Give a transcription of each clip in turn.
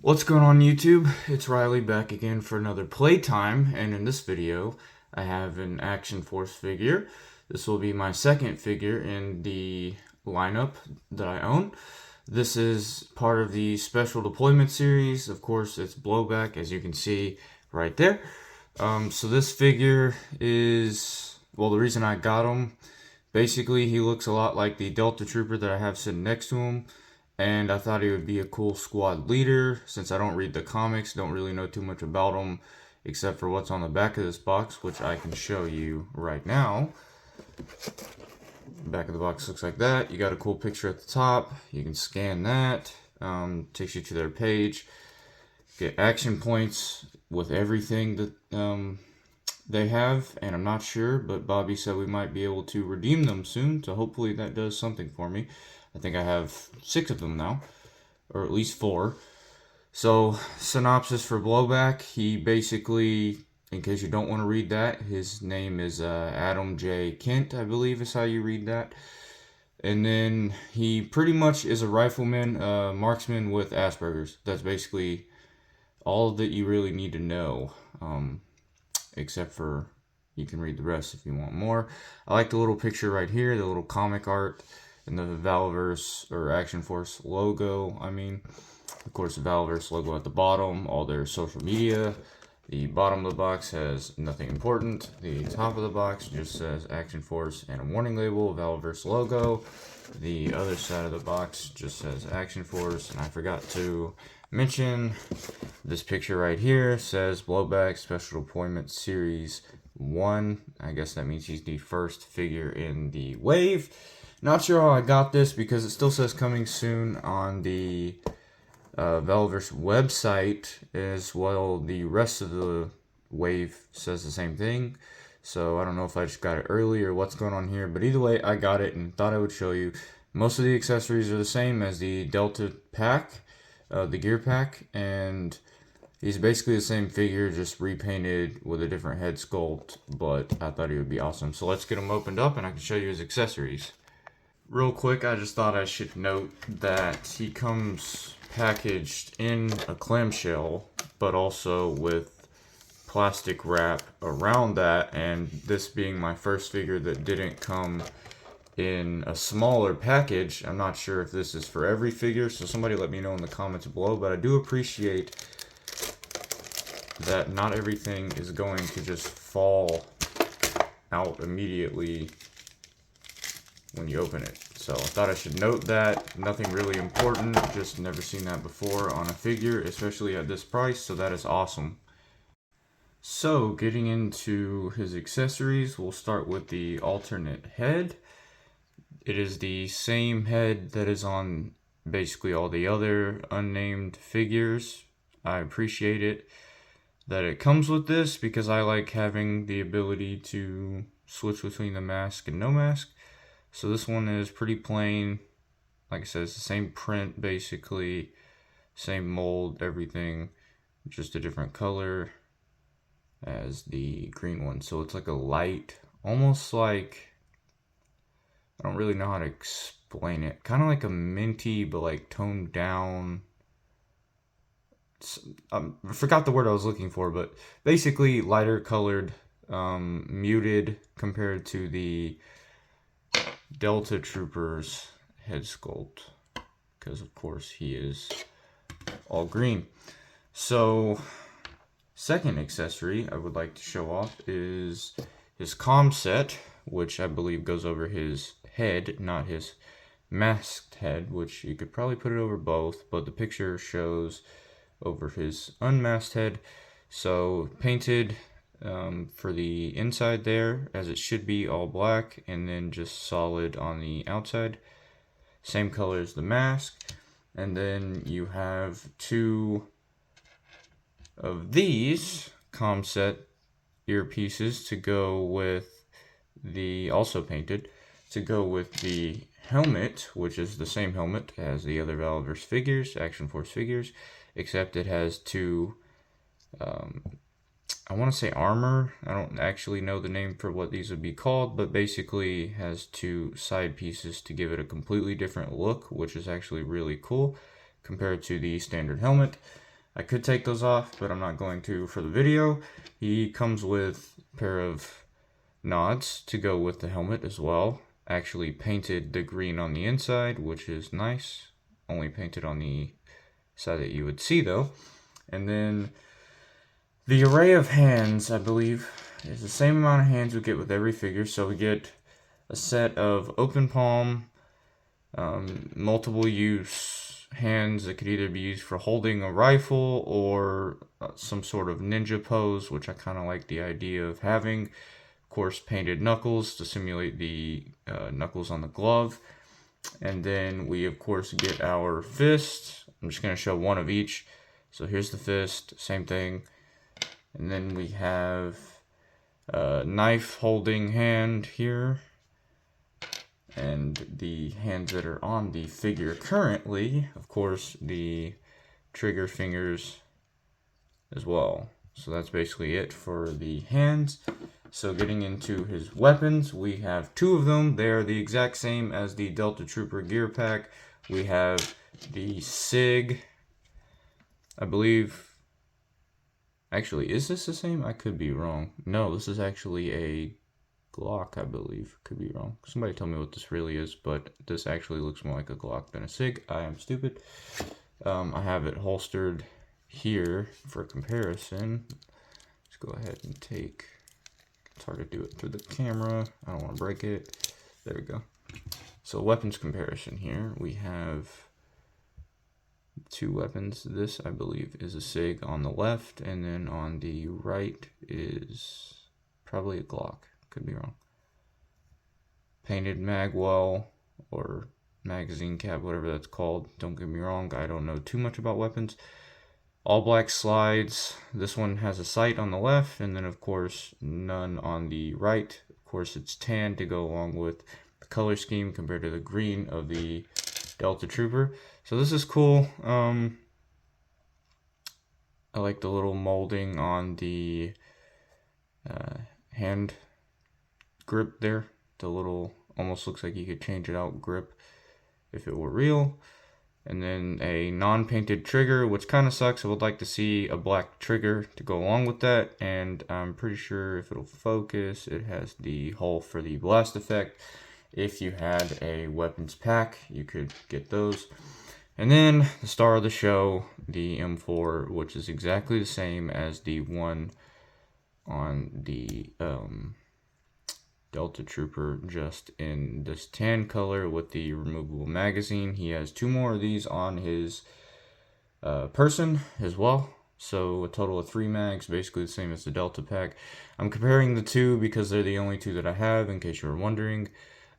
What's going on YouTube? It's Riley back again for another playtime, and in this video I have an Action Force figure. This will be my second figure in the lineup that I own. This is part of the Special Deployment series. Of course, it's Blowback, as you can see right there. So this figure is, well, the reason I got him, basically he looks a lot like the Delta Trooper that I have sitting next to him. And I thought he would be a cool squad leader. Since I don't read the comics, don't really know too much about him, except for what's on the back of this box, which I can show you right now. The back of the box looks like that. You got a cool picture at the top. You can scan that. Takes you to their page. Get action points with everything that they have, and I'm not sure, but Bobby said we might be able to redeem them soon, so hopefully that does something for me. I think I have 6 of them now, or at least 4. So, synopsis for Blowback, he basically, in case you don't want to read that, his name is Adam J. Kent, I believe is how you read that. And then he pretty much is a rifleman, marksman with Asperger's. That's basically all that you really need to know, except for you can read the rest if you want more. I like the little picture right here, the little comic art, and the Valverse or Action Force logo. Of course, the Valverse logo at the bottom, all their social media. The bottom of the box has nothing important. The top of the box just says Action Force and a warning label, Valverse logo. The other side of the box just says Action Force, and I forgot to mention this picture right here says Blowback Special Deployment Series 1. I guess that means he's the first figure in the wave. Not sure how I got this because it still says coming soon on the Valverse website, as well the rest of the wave says the same thing. So I don't know if I just got it early or what's going on here, but either way I got it and thought I would show you. Most of the accessories are the same as the Delta pack, the gear pack, and he's basically the same figure, just repainted with a different head sculpt, but I thought he would be awesome. So let's get him opened up and I can show you his accessories. Real quick, I just thought I should note that he comes packaged in a clamshell, but also with plastic wrap around that, and this being my first figure that didn't come in a smaller package, I'm not sure if this is for every figure, so somebody let me know in the comments below, but I do appreciate that not everything is going to just fall out immediately when you open it. So I thought I should note that. Nothing really important, just never seen that before on a figure, especially at this price, so that is awesome. So getting into his accessories, we'll start with the alternate head. It is the same head that is on basically all the other unnamed figures. I appreciate it that it comes with this because I like having the ability to switch between the mask and no mask. So this one is pretty plain. Like I said, it's the same print basically, same mold, everything, just a different color as the green one. So it's like a light, almost like, I don't really know how to explain it, kind of like a minty but like toned down. I forgot the word I was looking for, but basically lighter colored, muted compared to the Delta Trooper's head sculpt, because of course he is all green. So second accessory I would like to show off is his comm set, which I believe goes over his head, not his masked head, which you could probably put it over both, but the picture shows over his unmasked head. So painted for the inside there, as it should be all black, and then just solid on the outside, same color as the mask. And then you have 2 of these comm set earpieces to go with the, also painted, to go with the helmet, which is the same helmet as the other Valverse figures, Action Force figures, except it has 2 I want to say armor. I don't actually know the name for what these would be called, but basically has 2 side pieces to give it a completely different look, which is actually really cool compared to the standard helmet. I could take those off, but I'm not going to for the video. He comes with a pair of nods to go with the helmet as well. Actually painted the green on the inside, which is nice. Only painted on the side that you would see though. And then the array of hands, I believe, is the same amount of hands we get with every figure. So we get a set of open palm, multiple use hands that could either be used for holding a rifle or some sort of ninja pose, which I kind of like the idea of having. Of course, painted knuckles to simulate the knuckles on the glove. And then we, of course, get our fist. I'm just going to show one of each. So here's the fist, same thing. And then we have a knife holding hand here. And the hands that are on the figure currently, of course, the trigger fingers as well. So that's basically it for the hands. So getting into his weapons, we have two of them. They are the exact same as the Delta Trooper gear pack. We have the SIG, I believe. Actually, is this the same? I could be wrong. No, this is actually a Glock, I believe. Could be wrong. Somebody tell me what this really is, but this actually looks more like a Glock than a SIG. I am stupid. I have it holstered here for comparison. Let's go ahead and take... It's hard to do it through the camera. I don't want to break it. There we go. So weapons comparison here. We have two weapons. This, I believe, is a SIG on the left, and then on the right is probably a Glock. Could be wrong. Painted magwell or magazine cap, whatever that's called. Don't get me wrong, I don't know too much about weapons. All black slides. This one has a sight on the left, and then of course none on the right. Of course it's tan to go along with the color scheme compared to the green of the Delta Trooper. So this is cool. I like the little molding on the hand grip there. The little, almost looks like you could change it out grip if it were real. And then a non-painted trigger, which kind of sucks. I would like to see a black trigger to go along with that. And I'm pretty sure if it'll focus, it has the hole for the blast effect. If you had a weapons pack, you could get those. And then the star of the show, the M4, which is exactly the same as the one on the Delta Trooper, just in this tan color with the removable magazine. He has two more of these on his person as well. So a total of 3 mags, basically the same as the Delta pack. I'm comparing the two because they're the only two that I have, in case you were wondering.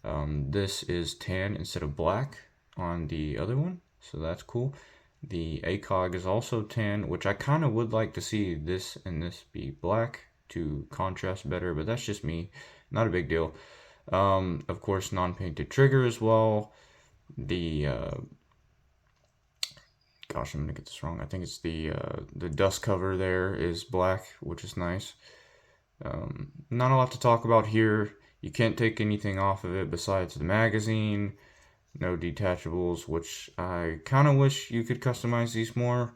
This is tan instead of black on the other one, so that's cool. The ACOG is also tan, which I kind of would like to see this and this be black to contrast better, but that's just me. Not a big deal. Of course, non-painted trigger as well. The gosh, I'm gonna get this wrong. I think it's the dust cover there is black, which is nice. Not a lot to talk about here. You can't take anything off of it besides the magazine. No detachables, which I kind of wish you could customize these more.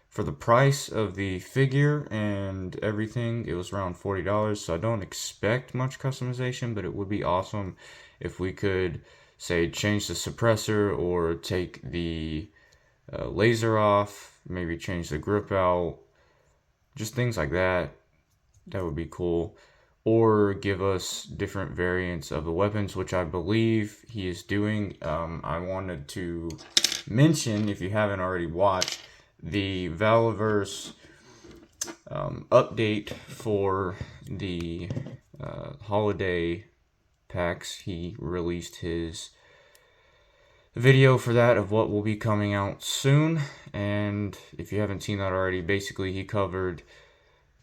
For the price of the figure and everything, it was around $40, so I don't expect much customization, but it would be awesome if we could, say, change the suppressor or take the laser off, maybe change the grip out, just things like that. That would be cool. Or give us different variants of the weapons, which I believe he is doing. I wanted to mention, if you haven't already watched, the Valiverse update for the holiday packs. He released his video for that of what will be coming out soon. And if you haven't seen that already, basically he covered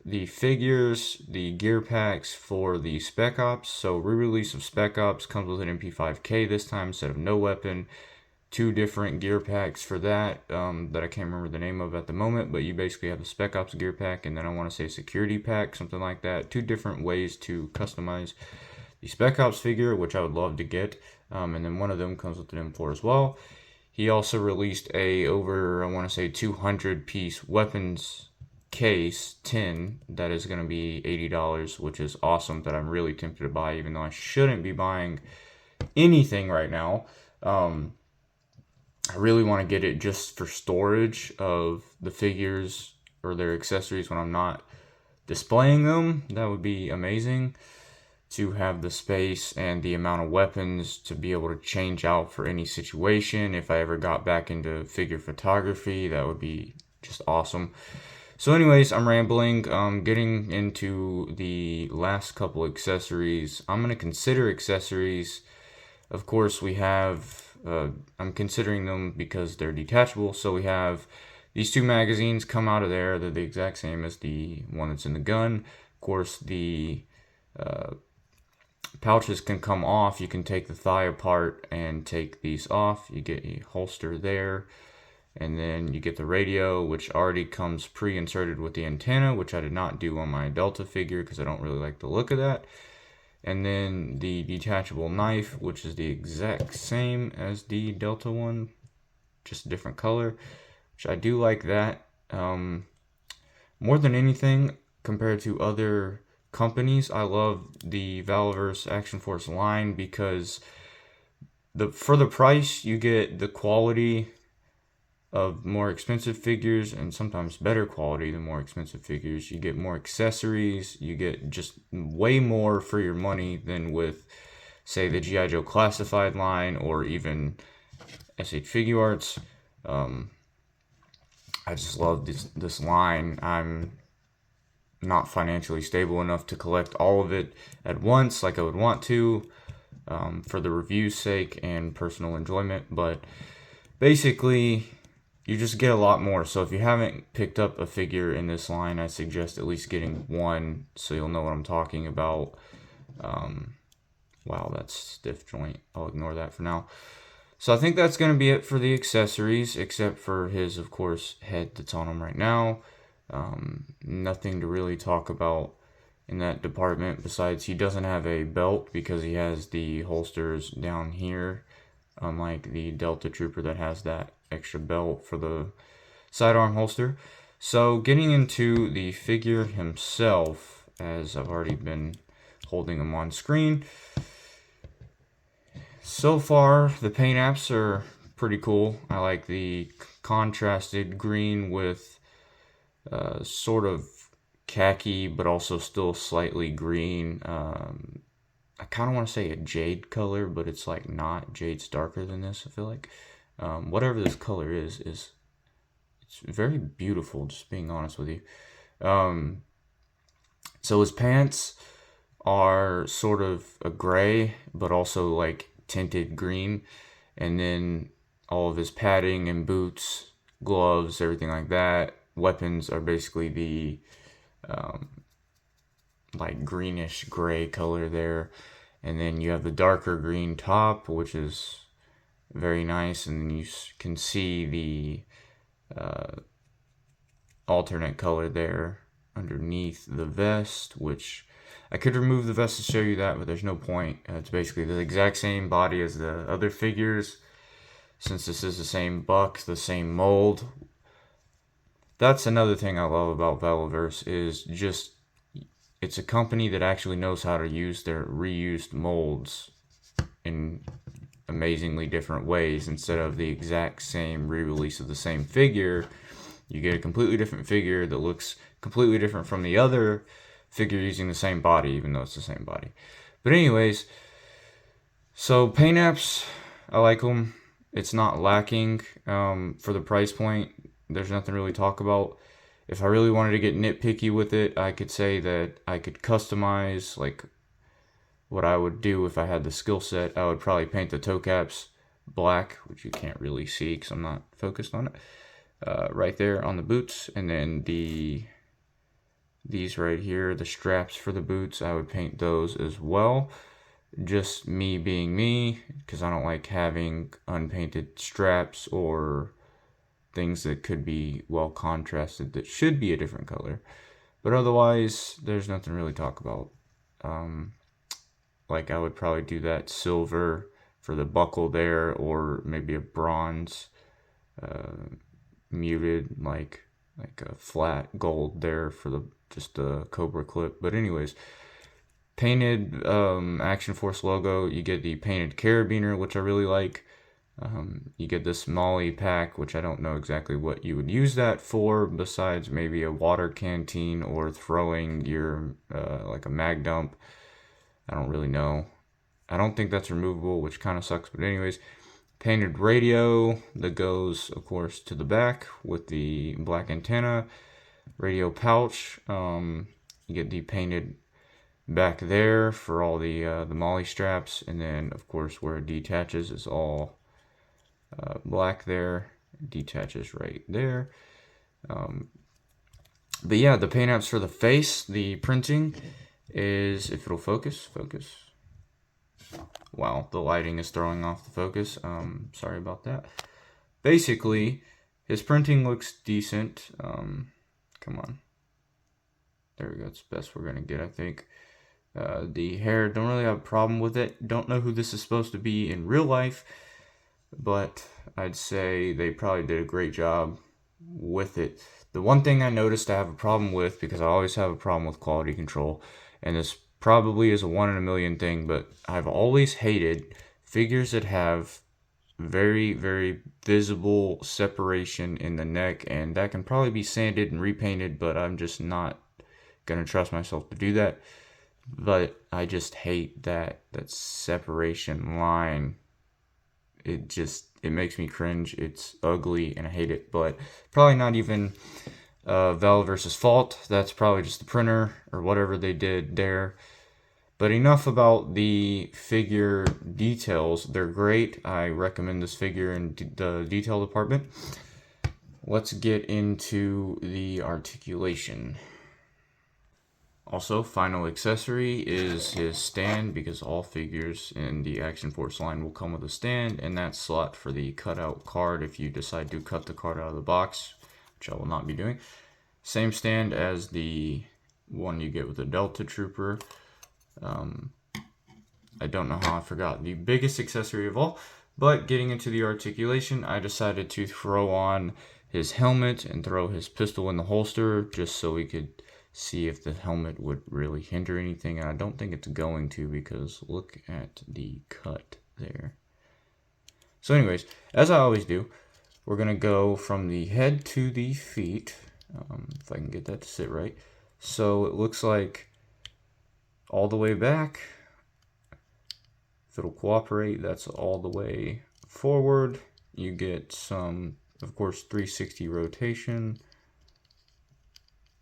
the figures, the gear packs for the Spec Ops. So re-release of Spec Ops comes with an MP5K this time instead of no weapon. 2 different gear packs for that that I can't remember the name of at the moment, but you basically have the Spec Ops gear pack, and then I want to say security pack, something like that. 2 different ways to customize the Spec Ops figure, which I would love to get, and then one of them comes with an M4 as well. He also released a over, I want to say, 200 piece weapons case tin that is going to be $80, which is awesome, that I'm really tempted to buy, even though I shouldn't be buying anything right now. I really want to get it just for storage of the figures or their accessories when I'm not displaying them. That would be amazing, to have the space and the amount of weapons to be able to change out for any situation. If I ever got back into figure photography, that would be just awesome. So anyways, I'm rambling. Getting into the last couple accessories. I'm going to consider accessories. Of course, we have, I'm considering them because they're detachable. So we have these two magazines come out of there. They're the exact same as the one that's in the gun. Of course, the pouches can come off. You can take the thigh apart and take these off. You get a holster there. And then you get the radio, which already comes pre-inserted with the antenna, which I did not do on my Delta figure because I don't really like the look of that. And then the detachable knife, which is the exact same as the Delta one, just a different color, which I do like that. More than anything, compared to other companies, I love the Valveverse Action Force line because for the price, you get the quality of more expensive figures, and sometimes better quality than more expensive figures. You get more accessories, you get just way more for your money than with, say, the G.I. Joe Classified line or even SH Figuarts. I just love this line. I'm not financially stable enough to collect all of it at once like I would want to, for the review's sake and personal enjoyment, but basically you just get a lot more. So if you haven't picked up a figure in this line, I suggest at least getting one so you'll know what I'm talking about. Wow, that's stiff joint. I'll ignore that for now. So I think that's going to be it for the accessories, except for his, of course, head that's on him right now. Nothing to really talk about in that department, besides he doesn't have a belt because he has the holsters down here, unlike the Delta Trooper that has that extra belt for the sidearm holster. So getting into the figure himself, as I've already been holding him on screen. So far, the paint apps are pretty cool. I like the contrasted green with sort of khaki, but also still slightly green. I kind of want to say a jade color, but it's like not. Jade's darker than this, I feel like. Whatever this color is it's very beautiful, just being honest with you. So his pants are sort of a gray, but also like tinted green. And then all of his padding and boots, gloves, everything like that. Weapons are basically the like greenish gray color there. And then you have the darker green top, which is very nice. And then you can see the alternate color there underneath the vest, which I could remove the vest to show you that, but there's no point. It's basically the exact same body as the other figures, since this is the same buck, the same mold. That's another thing I love about Valveverse, is just it's a company that actually knows how to use their reused molds in amazingly different ways. Instead of the exact same re-release of the same figure, you get a completely different figure that looks completely different from the other figure using the same body, even though it's the same body. But anyways, so paint apps, I like them. It's not lacking for the price point. There's nothing really to talk about. If I really wanted to get nitpicky with it, I could say that I could customize, like what I would do if I had the skill set. I would probably paint the toe caps black, which you can't really see because I'm not focused on it. Right there on the boots, and then these right here, the straps for the boots, I would paint those as well. Just me being me, because I don't like having unpainted straps or things that could be well contrasted that should be a different color. But otherwise, there's nothing really to talk about. Like I would probably do that silver for the buckle there, or maybe a bronze muted like a flat gold there for the just the Cobra clip. But anyways, painted Action Force logo. You get the painted carabiner, which I really like. You get this Molly pack, which I don't know exactly what you would use that for, besides maybe a water canteen or throwing your like a mag dump. I don't really know. I don't think that's removable, which kind of sucks. But anyways, painted radio that goes, of course, to the back with the black antenna. Radio pouch. You get the painted back there for all the Molly straps, and then of course where it detaches is all black there. It detaches right there. But yeah, the paint apps for the face, the printing is, if it'll focus. Wow, the lighting is throwing off the focus. Sorry about that. Basically, his printing looks decent. Come on. There we go. It's the best we're gonna get, I think. The hair, don't really have a problem with it. Don't know who this is supposed to be in real life, but I'd say they probably did a great job with it. The one thing I noticed I have a problem with, because I always have a problem with quality control, and this probably is a 1 in a million thing, but I've always hated figures that have very, very visible separation in the neck, and that can probably be sanded and repainted, but I'm just not gonna trust myself to do that. But I just hate that separation line. It makes me cringe. It's ugly and I hate it. But probably not even Vel versus fault. That's probably just the printer or whatever they did there. But enough about the figure details. They're great. I recommend this figure in the detail department. Let's get into the articulation. Also, final accessory is his stand, because all figures in the Action Force line will come with a stand, and that slot for the cutout card if you decide to cut the card out of the box, which I will not be doing. Same stand as the one you get with the Delta Trooper. I don't know how I forgot the biggest accessory of all, but getting into the articulation, I decided to throw on his helmet and throw his pistol in the holster just so we could see if the helmet would really hinder anything, and I don't think it's going to, because look at the cut there. So anyways, as I always do, we're going to go from the head to the feet, if I can get that to sit right. So it looks like all the way back, if it'll cooperate, that's all the way forward. You get some, of course, 360 rotation.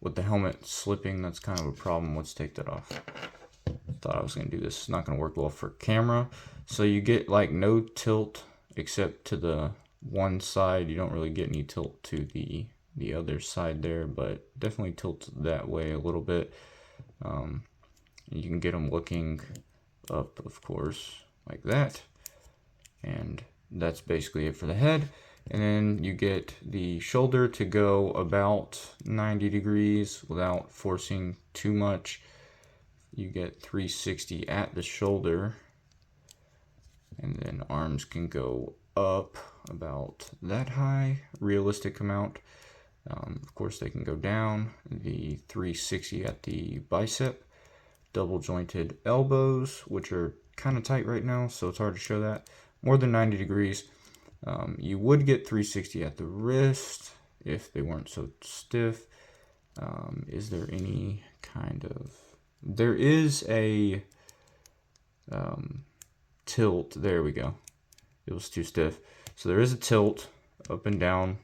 With the helmet slipping, that's kind of a problem. Let's take that off. Thought I was going to do this. It's not going to work well for camera. So you get like no tilt except to the one side. You don't really get any tilt to the other side there, but definitely tilt that way a little bit. You can get them looking up, of course, like that. And that's basically it for the head. And then you get the shoulder to go about 90 degrees without forcing too much. You get 360 at the shoulder. And then arms can go up about that high, realistic amount. Of course, they can go down. The 360 at the bicep. Double jointed elbows, which are kind of tight right now, so it's hard to show that. More than 90 degrees. You would get 360 at the wrist if they weren't so stiff. Is there any kind of... There is a tilt. There we go. It was too stiff. So there is a tilt up and down.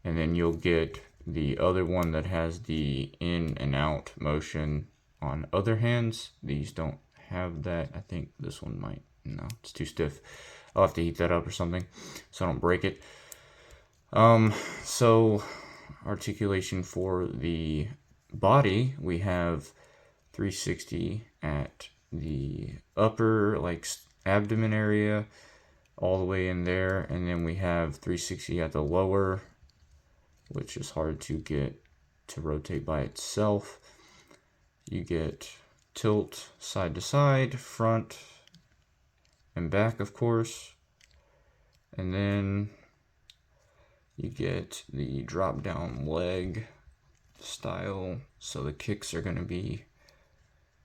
And then you'll get the other one that has the in and out motion on other hands. These don't have that. I think this one might. No, it's too stiff. I'll have to heat that up or something so I don't break it. So articulation for the body, we have 360 at the upper, like abdomen area, all the way in there, and then we have 360 at the lower, which is hard to get to rotate by itself. You get tilt side to side, front, and back, of course. And then you get the drop down leg style, so the kicks are going to be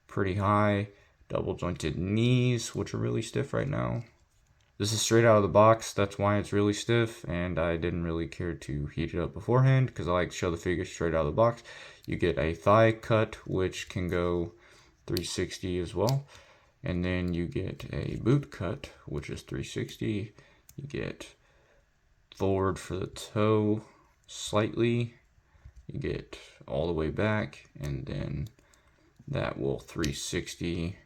pretty high. Double jointed knees, which are really stiff right now. This is straight out of the box, that's why it's really stiff, and I didn't really care to heat it up beforehand because I like to show the figure straight out of the box. You get a thigh cut, which can go 360 as well, and then you get a boot cut, which is 360. You get forward for the toe slightly, you get all the way back, and then that will 360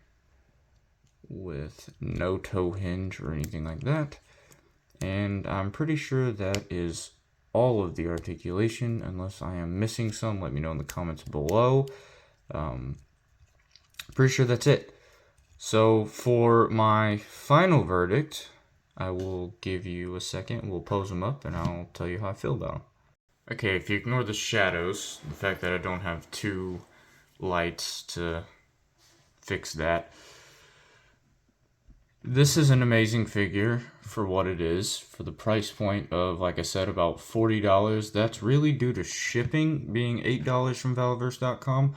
with no toe hinge or anything like that. And I'm pretty sure that is all of the articulation, unless I am missing some. Let me know in the comments below. Pretty sure that's it. So for my final verdict, I will give you a second. We'll pose them up and I'll tell you how I feel about them. Okay, if you ignore the shadows, the fact that I don't have two lights to fix that, this is an amazing figure for what it is. For the price point of, like I said, about $40. That's really due to shipping being $8 from Valverse.com.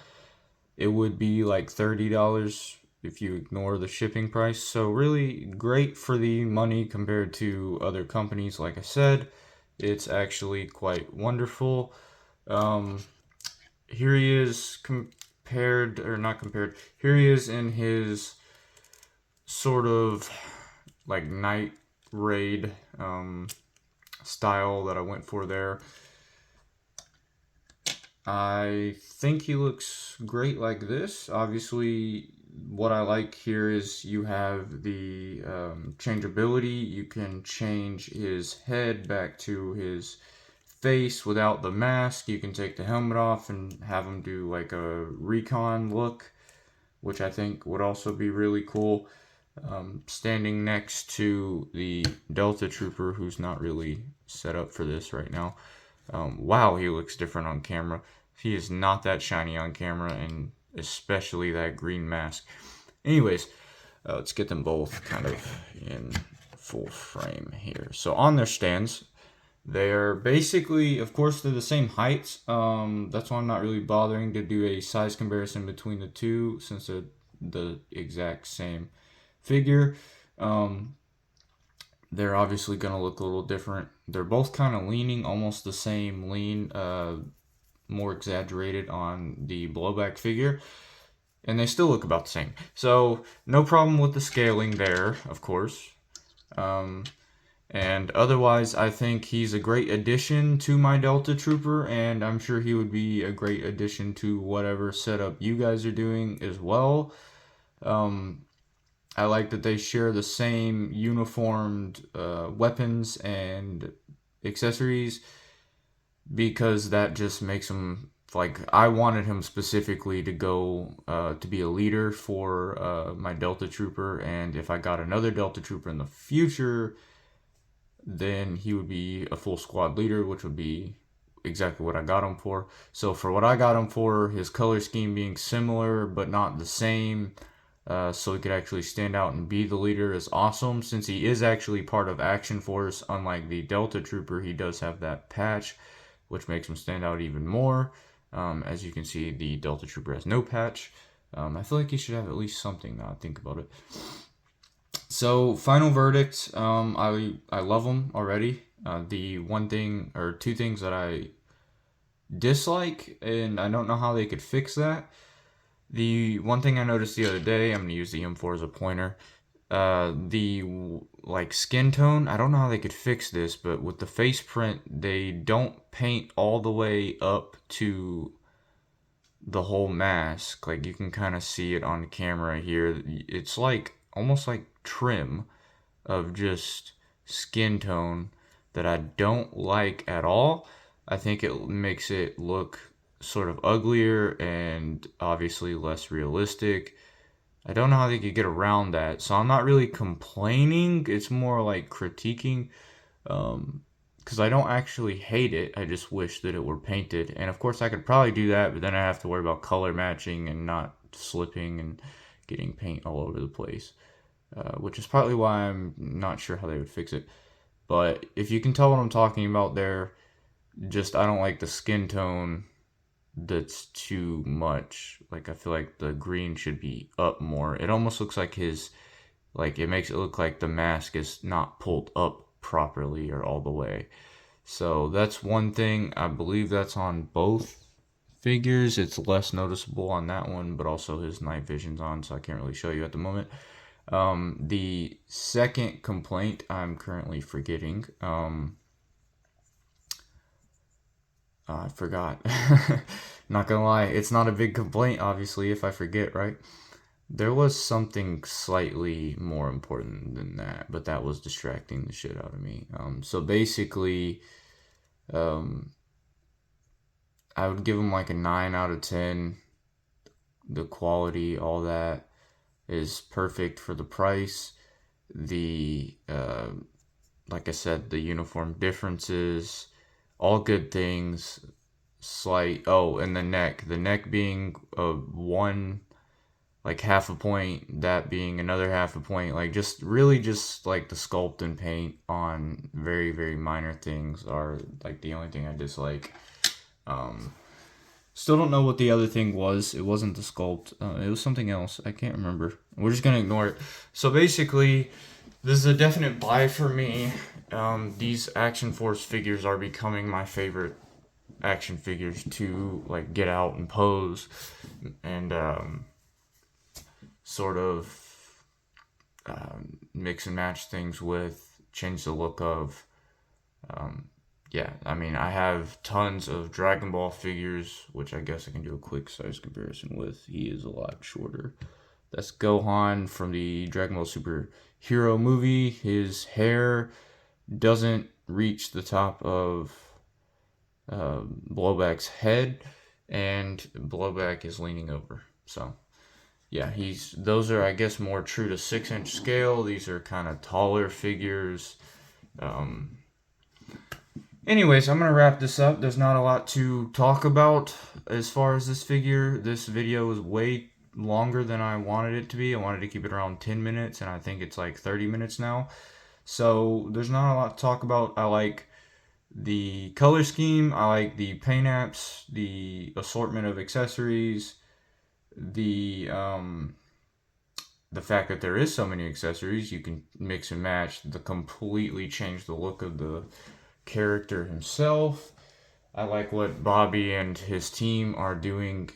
It would be like $30 if you ignore the shipping price. So really great for the money compared to other companies. Like I said, it's actually quite wonderful. Here he is compared, or not compared, here he is in his sort of like night raid style that I went for there. I think he looks great like this. Obviously, what I like here is you have the changeability. You can change his head back to his face without the mask. You can take the helmet off and have him do like a recon look, which I think would also be really cool. Standing next to the Delta Trooper, who's not really set up for this right now. Wow, he looks different on camera. He is not that shiny on camera, and especially that green mask. Anyways, let's get them both kind of in full frame here. So on their stands, they're basically, of course, they're the same heights. That's why I'm not really bothering to do a size comparison between the two, since they're the exact same figure. They're obviously going to look a little different. They're both kind of leaning almost the same lean, more exaggerated on the Blowback figure, and they still look about the same. So no problem with the scaling there, of course. And otherwise, I think he's a great addition to my Delta Trooper, and I'm sure he would be a great addition to whatever setup you guys are doing as well. I like that they share the same uniformed weapons and accessories, because that just makes him, like, I wanted him specifically to go to be a leader for my Delta Trooper, and if I got another Delta Trooper in the future, then he would be a full squad leader, which would be exactly what I got him for. So for what I got him for, his color scheme being similar but not the same, so he could actually stand out and be the leader, is awesome. Since he is actually part of Action Force, unlike the Delta Trooper, he does have that patch, which makes him stand out even more. As you can see, the Delta Trooper has no patch. I feel like he should have at least something now I think about it. So, final verdict, I love him already. The one thing, or two things that I dislike, and I don't know how they could fix that. The one thing I noticed the other day, I'm going to use the M4 as a pointer, the like skin tone, I don't know how they could fix this, but with the face print, they don't paint all the way up to the whole mask. Like, you can kind of see it on camera here. It's like almost like trim of just skin tone that I don't like at all. I think it makes it look sort of uglier and obviously less realistic. I don't know how they could get around that, so I'm not really complaining. It's more like critiquing, because I don't actually hate it. I just wish that it were painted, and of course I could probably do that, but then I have to worry about color matching and not slipping and getting paint all over the place. which is partly why I'm not sure how they would fix it. But if you can tell what I'm talking about there, just I don't like the skin tone that's too much. Like, I feel like the green should be up more. It almost looks like it makes it look like the mask is not pulled up properly or all the way. So that's one thing. I believe that's on both figures. It's less noticeable on that one, but also his night vision's on, so I can't really show you at the moment. The second complaint I'm currently forgetting. I forgot. Not gonna lie, it's not a big complaint, obviously, if I forget, right? There was something slightly more important than that, but that was distracting the shit out of me. So basically, um, I would give him like a 9 out of 10. The quality, all that is perfect for the price. The, like I said, the uniform differences, all good things. And the neck being one, like half a point, that being another half a point, like just really just like the sculpt and paint on very, very minor things are like the only thing I dislike. Still don't know what the other thing was. It wasn't the sculpt. It was something else. I can't remember. We're just gonna ignore it. So basically, this is a definite buy for me. These Action Force figures are becoming my favorite action figures to like get out and pose and sort of mix and match things with, change the look of. Yeah, I mean, I have tons of Dragon Ball figures, which I guess I can do a quick size comparison with. He is a lot shorter. That's Gohan from the Dragon Ball Super Hero movie. His hair doesn't reach the top of Blowback's head, and Blowback is leaning over. So, yeah, those are, I guess, more true to 6-inch scale. These are kind of taller figures. Anyways, I'm going to wrap this up. There's not a lot to talk about as far as this figure. This video is way longer than I wanted it to be. I wanted to keep it around 10 minutes, and I think it's like 30 minutes now. So there's not a lot to talk about. I like the color scheme. I like the paint apps, the assortment of accessories, the fact that there is so many accessories. You can mix and match, completely change the look of the character himself. I like what Bobby and his team are doing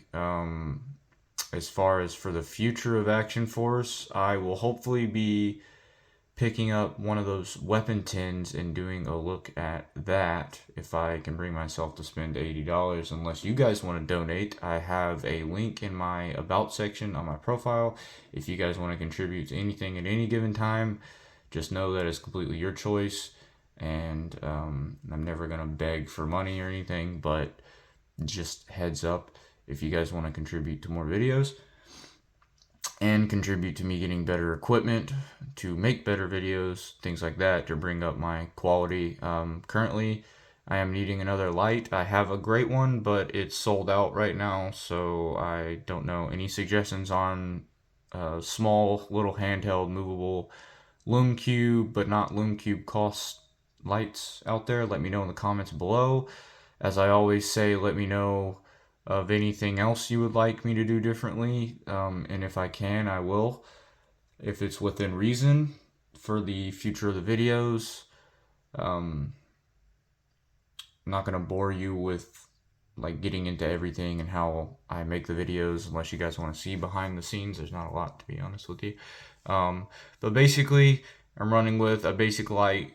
as far as for the future of Action Force. I will hopefully be picking up one of those weapon tins and doing a look at that if I can bring myself to spend $80. Unless you guys want to donate, I have a link in my about section on my profile. If you guys want to contribute to anything at any given time, just know that it's completely your choice. And I'm never going to beg for money or anything, but just heads up if you guys want to contribute to more videos and contribute to me getting better equipment to make better videos, things like that, to bring up my quality. Currently, I am needing another light. I have a great one, but it's sold out right now, so I don't know. Any suggestions on small, little handheld, movable Lume Cube, but not Lume Cube cost lights out there? Let me know in the comments below. As I always say, let me know of anything else you would like me to do differently, and if I can, I will, if it's within reason for the future of the videos. I'm not going to bore you with like getting into everything and how I make the videos unless you guys want to see behind the scenes. There's not a lot, to be honest with you. But basically, I'm running with a basic light,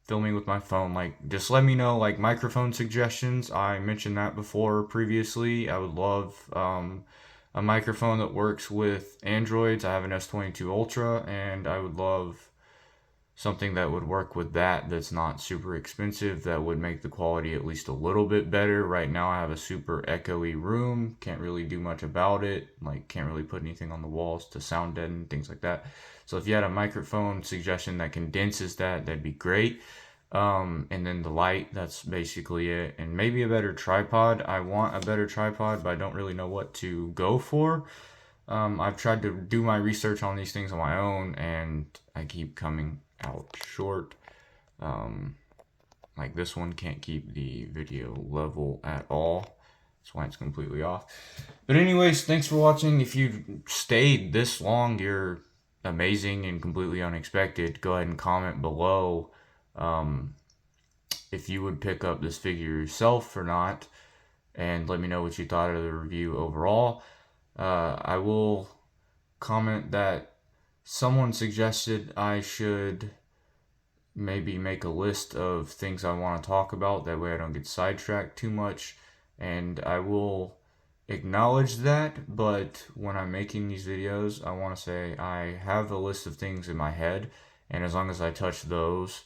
filming with my phone. Like, just let me know, like, microphone suggestions. I mentioned that before previously. I would love a microphone that works with Androids. I have an S22 Ultra, and I would love something that would work with that's not super expensive, that would make the quality at least a little bit better. Right now I have a super echoey room, can't really do much about it, like can't really put anything on the walls to sound deaden, things like that. So if you had a microphone suggestion that condenses that'd be great. And then the light, that's basically it. And maybe a better tripod. I want a better tripod, but I don't really know what to go for. I've tried to do my research on these things on my own, and I keep coming out short. Like this one can't keep the video level at all. That's why it's completely off. But anyways, thanks for watching. If you stayed this long, you're amazing and completely unexpected. Go ahead and comment below if you would pick up this figure yourself or not, and let me know what you thought of the review overall. I will comment that someone suggested I should maybe make a list of things I want to talk about. That way I don't get sidetracked too much. And I will acknowledge that, but when I'm making these videos, I want to say I have a list of things in my head, and as long as I touch those,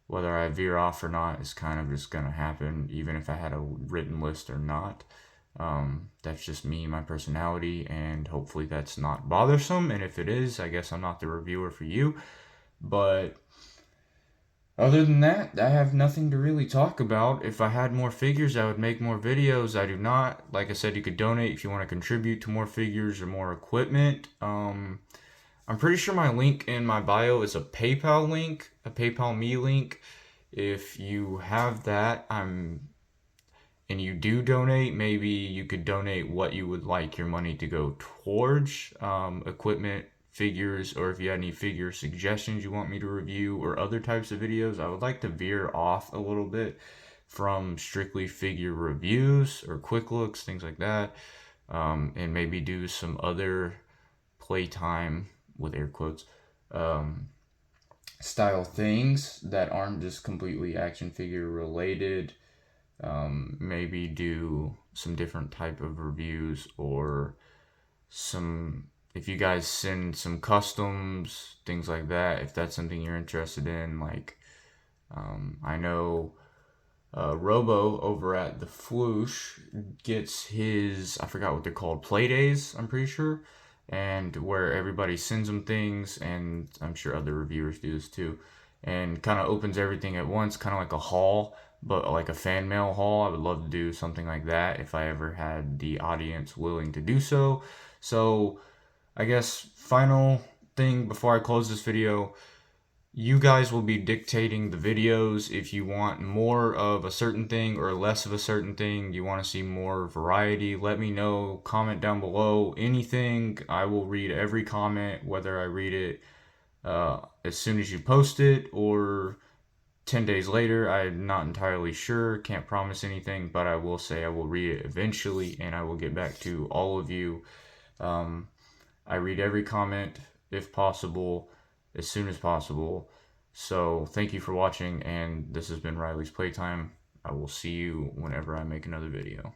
whether I veer off or not is kind of just going to happen, even if I had a written list or not. That's just me, my personality, and hopefully that's not bothersome. And if it is, I guess I'm not the reviewer for you. But other than that, I have nothing to really talk about. If I had more figures, I would make more videos. I do not. Like I said, you could donate if you want to contribute to more figures or more equipment. I'm pretty sure my link in my bio is a PayPal link, a PayPal me link. If you have that, and you do donate, maybe you could donate what you would like your money to go towards, equipment, figures, or if you had any figure suggestions you want me to review or other types of videos. I would like to veer off a little bit from strictly figure reviews or quick looks, things like that, and maybe do some other playtime, with air quotes, style things that aren't just completely action figure related. Maybe do some different type of reviews, or some, if you guys send some customs, things like that, if that's something you're interested in. Like I know Robo over at the Floosh gets his, I forgot what they're called, play days, I'm pretty sure, and where everybody sends them things, and I'm sure other reviewers do this too, and kind of opens everything at once, kind of like a haul, but like a fan mail haul. I would love to do something like that if I ever had the audience willing to do so. So I guess final thing before I close this video, you guys will be dictating the videos. If you want more of a certain thing or less of a certain thing, you want to see more variety, let me know. Comment down below anything. I will read every comment, whether I read it as soon as you post it or 10 days later. I'm not entirely sure, can't promise anything, but I will say I will read it eventually, and I will get back to all of you. I read every comment, if possible, as soon as possible. So thank you for watching, and this has been Riley's Playtime. I will see you whenever I make another video.